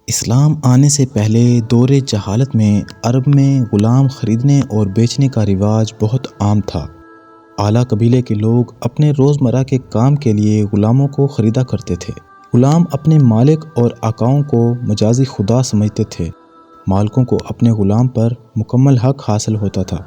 اسلام آنے سے پہلے دور جہالت میں عرب میں غلام خریدنے اور بیچنے کا رواج بہت عام تھا۔ اعلیٰ قبیلے کے لوگ اپنے روزمرہ کے کام کے لیے غلاموں کو خریدا کرتے تھے۔ غلام اپنے مالک اور آقاؤں کو مجازی خدا سمجھتے تھے۔ مالکوں کو اپنے غلام پر مکمل حق حاصل ہوتا تھا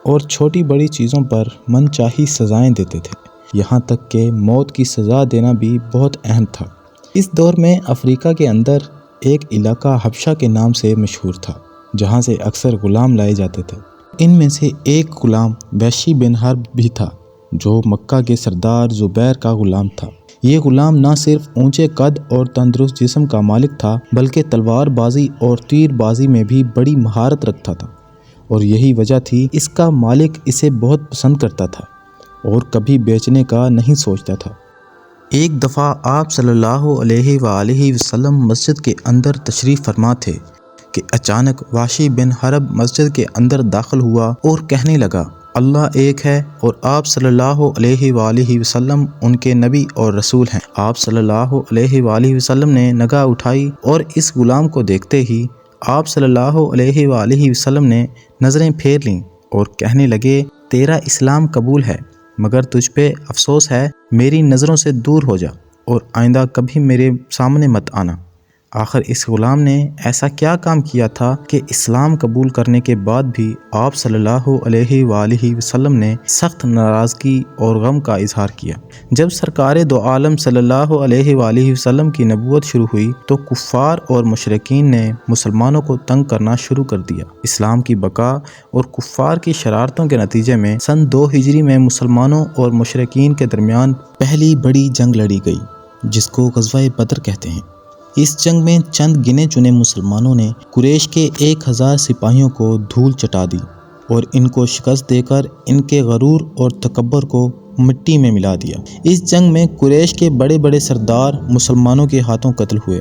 اور چھوٹی بڑی چیزوں پر من چاہی سزائیں دیتے تھے، یہاں تک کہ موت کی سزا دینا بھی بہت اہم تھا۔ اس دور میں افریقہ کے اندر ایک علاقہ حبشہ کے نام سے مشہور تھا، جہاں سے اکثر غلام لائے جاتے تھے۔ ان میں سے ایک غلام وحشی بن حرب بھی تھا، جو مکہ کے سردار زبیر کا غلام تھا۔ یہ غلام نہ صرف اونچے قد اور تندرست جسم کا مالک تھا، بلکہ تلوار بازی اور تیر بازی میں بھی بڑی مہارت رکھتا تھا، اور یہی وجہ تھی اس کا مالک اسے بہت پسند کرتا تھا اور کبھی بیچنے کا نہیں سوچتا تھا۔ ایک دفعہ آپ صلی اللہ علیہ وآلہ وسلم مسجد کے اندر تشریف فرما تھے کہ اچانک وحشی بن حرب مسجد کے اندر داخل ہوا اور کہنے لگا، اللہ ایک ہے اور آپ صلی اللہ علیہ وآلہ وسلم ان کے نبی اور رسول ہیں۔ آپ صلی اللہ علیہ وآلہ وسلم نے نگاہ اٹھائی اور اس غلام کو دیکھتے ہی آپ صلی اللہ علیہ وآلہ وسلم نے نظریں پھیر لیں اور کہنے لگے، تیرا اسلام قبول ہے، مگر تجھ پہ افسوس ہے، میری نظروں سے دور ہو جا اور آئندہ کبھی میرے سامنے مت آنا۔ آخر اس غلام نے ایسا کیا کام کیا تھا کہ اسلام قبول کرنے کے بعد بھی آپ صلی اللہ علیہ وآلہ وسلم نے سخت ناراضگی اور غم کا اظہار کیا؟ جب سرکار دو عالم صلی اللہ علیہ وآلہ وسلم کی نبوت شروع ہوئی تو کفار اور مشرکین نے مسلمانوں کو تنگ کرنا شروع کر دیا۔ اسلام کی بقا اور کفار کی شرارتوں کے نتیجے میں سن 2 ہجری میں مسلمانوں اور مشرکین کے درمیان پہلی بڑی جنگ لڑی گئی، جس کو غزوہ بدر کہتے ہیں۔ اس جنگ میں چند گنے چنے مسلمانوں نے قریش کے 1000 سپاہیوں کو دھول چٹا دی اور ان کو شکست دے کر ان کے غرور اور تکبر کو مٹی میں ملا دیا۔ اس جنگ میں قریش کے بڑے بڑے سردار مسلمانوں کے ہاتھوں قتل ہوئے،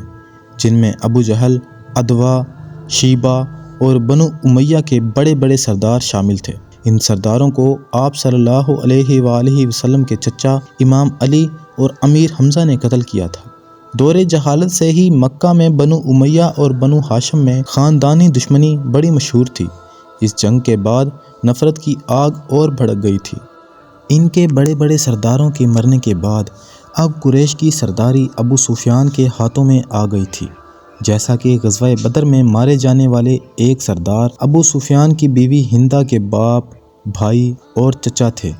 جن میں ابو جہل، عدوہ، شیبہ اور بنو امیہ کے بڑے بڑے سردار شامل تھے۔ ان سرداروں کو آپ صلی اللہ علیہ وآلہ وسلم کے چچا امام علی اور امیر حمزہ نے قتل کیا تھا۔ دور جہالت سے ہی مکہ میں بنو امیہ اور بنو ہاشم میں خاندانی دشمنی بڑی مشہور تھی۔ اس جنگ کے بعد نفرت کی آگ اور بھڑک گئی تھی۔ ان کے بڑے بڑے سرداروں کے مرنے کے بعد اب قریش کی سرداری ابو سفیان کے ہاتھوں میں آ گئی تھی۔ جیسا کہ غزوہ بدر میں مارے جانے والے ایک سردار ابو سفیان کی بیوی ہندہ کے باپ، بھائی اور چچا تھے،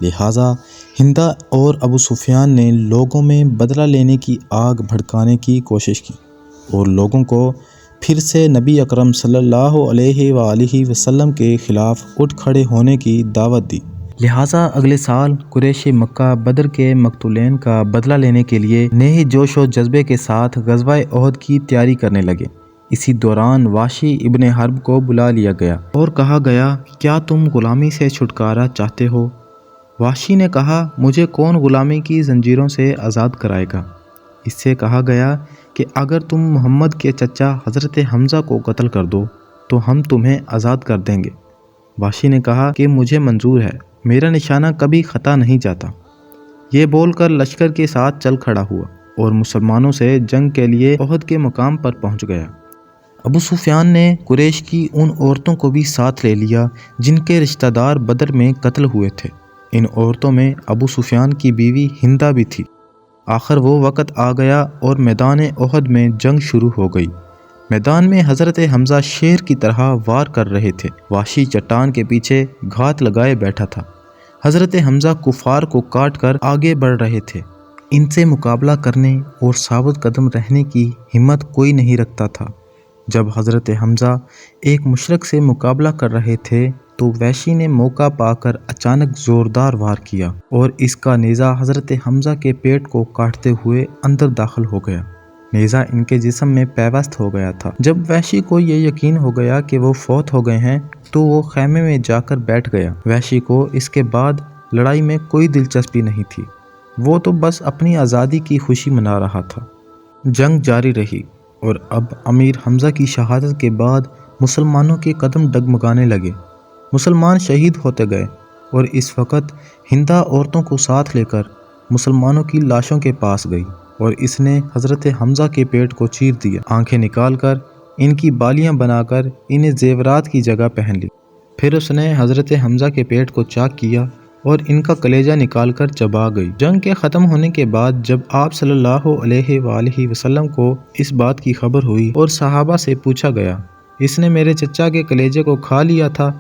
لہٰذا ہندہ اور ابو سفیان نے لوگوں میں بدلہ لینے کی آگ بھڑکانے کی کوشش کی اور لوگوں کو پھر سے نبی اکرم صلی اللہ علیہ وآلہ وسلم کے خلاف اٹھ کھڑے ہونے کی دعوت دی۔ لہٰذا اگلے سال قریش مکہ بدر کے مقتولین کا بدلہ لینے کے لیے نئے جوش و جذبے کے ساتھ غزوہ احد کی تیاری کرنے لگے۔ اسی دوران وحشی ابن حرب کو بلا لیا گیا اور کہا گیا، کیا تم غلامی سے چھٹکارا چاہتے ہو؟ وحشی نے کہا، مجھے کون غلامی کی زنجیروں سے آزاد کرائے گا؟ اس سے کہا گیا کہ اگر تم محمد کے چچا حضرت حمزہ کو قتل کر دو تو ہم تمہیں آزاد کر دیں گے۔ وحشی نے کہا کہ مجھے منظور ہے، میرا نشانہ کبھی خطا نہیں جاتا۔ یہ بول کر لشکر کے ساتھ چل کھڑا ہوا اور مسلمانوں سے جنگ کے لیے احد کے مقام پر پہنچ گیا۔ ابو سفیان نے قریش کی ان عورتوں کو بھی ساتھ لے لیا جن کے رشتہ دار بدر میں قتل ہوئے تھے۔ ان عورتوں میں ابو سفیان کی بیوی ہندہ بھی تھی۔ آخر وہ وقت آ گیا اور میدان احد میں جنگ شروع ہو گئی۔ میدان میں حضرت حمزہ شیر کی طرح وار کر رہے تھے۔ وحشی چٹان کے پیچھے گھات لگائے بیٹھا تھا۔ حضرت حمزہ کفار کو کاٹ کر آگے بڑھ رہے تھے۔ ان سے مقابلہ کرنے اور ثابت قدم رہنے کی ہمت کوئی نہیں رکھتا تھا۔ جب حضرت حمزہ ایک مشرک سے مقابلہ کر رہے تھے تو وحشی نے موقع پا کر اچانک زوردار وار کیا اور اس کا نیزہ حضرت حمزہ کے پیٹ کو کاٹتے ہوئے اندر داخل ہو گیا۔ نیزہ ان کے جسم میں پیوست ہو گیا تھا۔ جب وحشی کو یہ یقین ہو گیا کہ وہ فوت ہو گئے ہیں تو وہ خیمے میں جا کر بیٹھ گیا۔ وحشی کو اس کے بعد لڑائی میں کوئی دلچسپی نہیں تھی، وہ تو بس اپنی آزادی کی خوشی منا رہا تھا۔ جنگ جاری رہی اور اب امیر حمزہ کی شہادت کے بعد مسلمانوں کے قدم ڈگمگانے لگے۔ مسلمان شہید ہوتے گئے اور اس وقت ہندہ عورتوں کو ساتھ لے کر مسلمانوں کی لاشوں کے پاس گئی۔ اور اس نے حضرت حمزہ کے پیٹ کو چیر دیا، آنکھیں نکال کر ان کی بالیاں بنا کر انہیں زیورات کی جگہ پہن لی۔ پھر اس نے حضرت حمزہ کے پیٹ کو چاک کیا اور ان کا کلیجہ نکال کر چبا گئی۔ جنگ کے ختم ہونے کے بعد جب آپ صلی اللہ علیہ وآلہ وسلم کو اس بات کی خبر ہوئی اور صحابہ سے پوچھا گیا، اس نے میرے چچا کے کلیجے کو کھا لیا تھا؟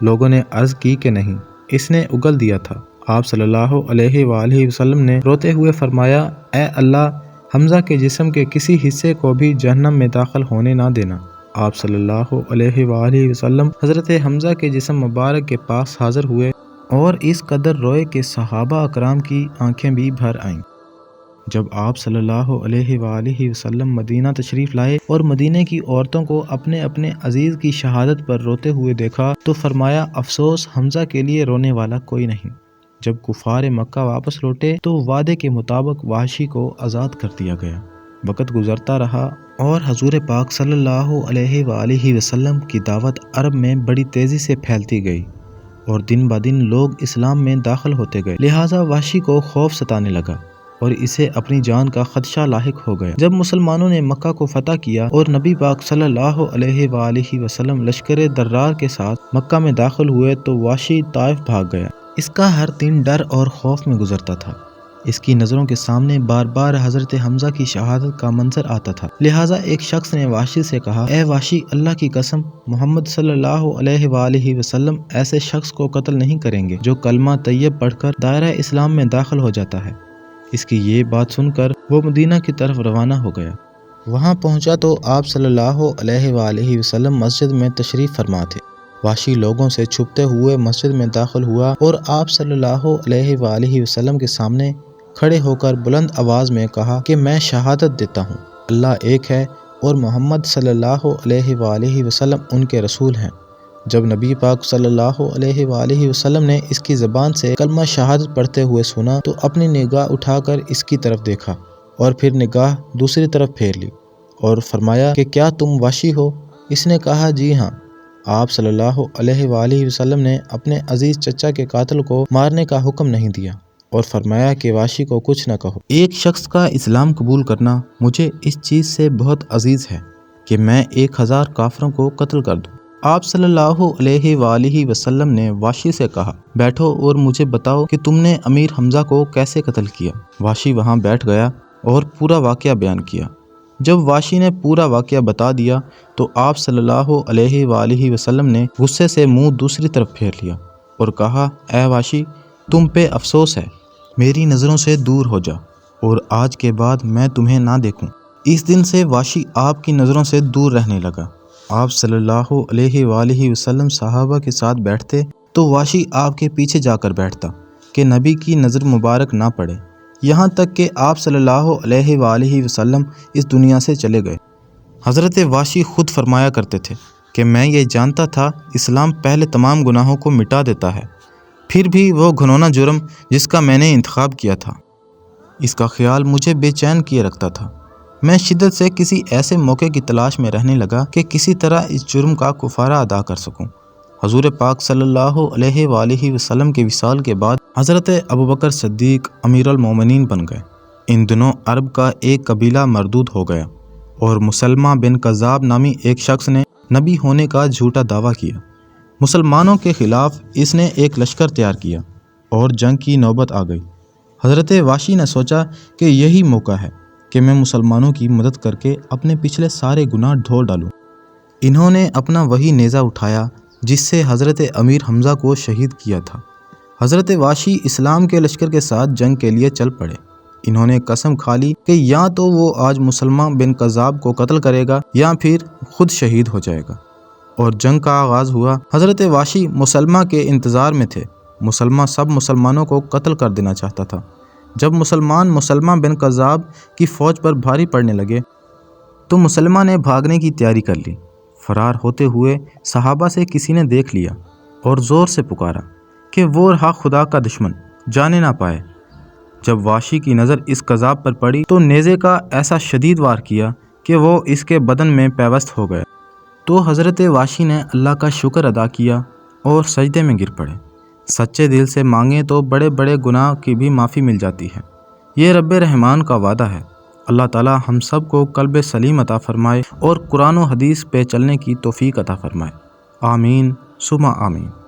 لوگوں نے عرض کی کہ نہیں، اس نے اگل دیا تھا۔ آپ صلی اللہ علیہ وآلہ وسلم نے روتے ہوئے فرمایا، اے اللہ، حمزہ کے جسم کے کسی حصے کو بھی جہنم میں داخل ہونے نہ دینا۔ آپ صلی اللہ علیہ وآلہ وسلم حضرت حمزہ کے جسم مبارک کے پاس حاضر ہوئے اور اس قدر روئے کہ صحابہ اکرام کی آنکھیں بھی بھر آئیں۔ جب آپ صلی اللہ علیہ وآلہ وسلم مدینہ تشریف لائے اور مدینہ کی عورتوں کو اپنے اپنے عزیز کی شہادت پر روتے ہوئے دیکھا تو فرمایا، افسوس، حمزہ کے لیے رونے والا کوئی نہیں۔ جب کفار مکہ واپس لوٹے تو وعدے کے مطابق وحشی کو آزاد کر دیا گیا۔ وقت گزرتا رہا اور حضور پاک صلی اللہ علیہ وآلہ وسلم کی دعوت عرب میں بڑی تیزی سے پھیلتی گئی اور دن بدن لوگ اسلام میں داخل ہوتے گئے، لہٰذا وحشی کو خوف ستانے لگا اور اسے اپنی جان کا خدشہ لاحق ہو گیا۔ جب مسلمانوں نے مکہ کو فتح کیا اور نبی پاک صلی اللہ علیہ وآلہ وسلم لشکر درار کے ساتھ مکہ میں داخل ہوئے تو وحشی طائف بھاگ گیا۔ اس کا ہر دن ڈر اور خوف میں گزرتا تھا۔ اس کی نظروں کے سامنے بار بار حضرت حمزہ کی شہادت کا منظر آتا تھا، لہٰذا ایک شخص نے وحشی سے کہا، اے وحشی، اللہ کی قسم، محمد صلی اللہ علیہ وآلہ وسلم ایسے شخص کو قتل نہیں کریں گے جو کلمہ طیب پڑھ کر دائرہ اسلام میں داخل ہو جاتا ہے۔ اس کی یہ بات سن کر وہ مدینہ کی طرف روانہ ہو گیا۔ وہاں پہنچا تو آپ صلی اللہ علیہ وآلہ وسلم مسجد میں تشریف فرما تھے۔ وحشی لوگوں سے چھپتے ہوئے مسجد میں داخل ہوا اور آپ صلی اللہ علیہ وآلہ وسلم کے سامنے کھڑے ہو کر بلند آواز میں کہا کہ میں شہادت دیتا ہوں اللہ ایک ہے اور محمد صلی اللہ علیہ وآلہ وسلم ان کے رسول ہیں۔ جب نبی پاک صلی اللہ علیہ وآلہ وسلم نے اس کی زبان سے کلمہ شہادت پڑھتے ہوئے سنا تو اپنی نگاہ اٹھا کر اس کی طرف دیکھا اور پھر نگاہ دوسری طرف پھیر لی اور فرمایا کہ کیا تم وحشی ہو؟ اس نے کہا، جی ہاں۔ آپ صلی اللہ علیہ وآلہ وسلم نے اپنے عزیز چچا کے قاتل کو مارنے کا حکم نہیں دیا اور فرمایا کہ وحشی کو کچھ نہ کہو۔ ایک شخص کا اسلام قبول کرنا مجھے اس چیز سے بہت عزیز ہے کہ میں 1000 کافروں کو قتل کر دوں۔ آپ صلی اللہ علیہ وآلہ وسلم نے وحشی سے کہا، بیٹھو اور مجھے بتاؤ کہ تم نے امیر حمزہ کو کیسے قتل کیا۔ وحشی وہاں بیٹھ گیا اور پورا واقعہ بیان کیا۔ جب وحشی نے پورا واقعہ بتا دیا تو آپ صلی اللہ علیہ وآلہ وسلم نے غصے سے منہ دوسری طرف پھیر لیا اور کہا، اے وحشی، تم پہ افسوس ہے، میری نظروں سے دور ہو جا اور آج کے بعد میں تمہیں نہ دیکھوں۔ اس دن سے وحشی آپ کی نظروں سے دور رہنے لگا۔ آپ صلی اللہ علیہ وآلہ وسلم صحابہ کے ساتھ بیٹھتے تو وحشی آپ کے پیچھے جا کر بیٹھتا کہ نبی کی نظر مبارک نہ پڑے، یہاں تک کہ آپ صلی اللہ علیہ وآلہ وسلم اس دنیا سے چلے گئے۔ حضرت وحشی خود فرمایا کرتے تھے کہ میں یہ جانتا تھا اسلام پہلے تمام گناہوں کو مٹا دیتا ہے، پھر بھی وہ گھنونا جرم جس کا میں نے انتخاب کیا تھا، اس کا خیال مجھے بے چین کیے رکھتا تھا۔ میں شدت سے کسی ایسے موقع کی تلاش میں رہنے لگا کہ کسی طرح اس جرم کا کفارہ ادا کر سکوں۔ حضور پاک صلی اللہ علیہ وآلہ وسلم کے وصال کے بعد حضرت ابوبکر صدیق امیر المومنین بن گئے۔ ان دنوں عرب کا ایک قبیلہ مردود ہو گیا اور مسلمہ بن کذاب نامی ایک شخص نے نبی ہونے کا جھوٹا دعویٰ کیا۔ مسلمانوں کے خلاف اس نے ایک لشکر تیار کیا اور جنگ کی نوبت آ گئی۔ حضرت وحشی نے سوچا کہ یہی موقع ہے کہ میں مسلمانوں کی مدد کر کے اپنے پچھلے سارے گناہ دھو ڈالوں۔ انہوں نے اپنا وہی نیزہ اٹھایا جس سے حضرت امیر حمزہ کو شہید کیا تھا۔ حضرت وحشی اسلام کے لشکر کے ساتھ جنگ کے لیے چل پڑے۔ انہوں نے قسم کھا لی کہ یا تو وہ آج مسلمہ بن کذاب کو قتل کرے گا یا پھر خود شہید ہو جائے گا، اور جنگ کا آغاز ہوا۔ حضرت وحشی مسلمہ کے انتظار میں تھے۔ مسلمہ سب مسلمانوں کو قتل کر دینا چاہتا تھا۔ جب مسلمہ بن کذاب کی فوج پر بھاری پڑنے لگے تو مسلمہ نے بھاگنے کی تیاری کر لی۔ فرار ہوتے ہوئے صحابہ سے کسی نے دیکھ لیا اور زور سے پکارا کہ وہ رہا خدا کا دشمن، جانے نہ پائے۔ جب وحشی کی نظر اس کذاب پر پڑی تو نیزے کا ایسا شدید وار کیا کہ وہ اس کے بدن میں پیوست ہو گیا۔ تو حضرت وحشی نے اللہ کا شکر ادا کیا اور سجدے میں گر پڑے۔ سچے دل سے مانگیں تو بڑے بڑے گناہ کی بھی معافی مل جاتی ہے، یہ رب رحمان کا وعدہ ہے۔ اللہ تعالی ہم سب کو قلب سلیم عطا فرمائے اور قرآن و حدیث پہ چلنے کی توفیق عطا فرمائے۔ آمین ثم آمین۔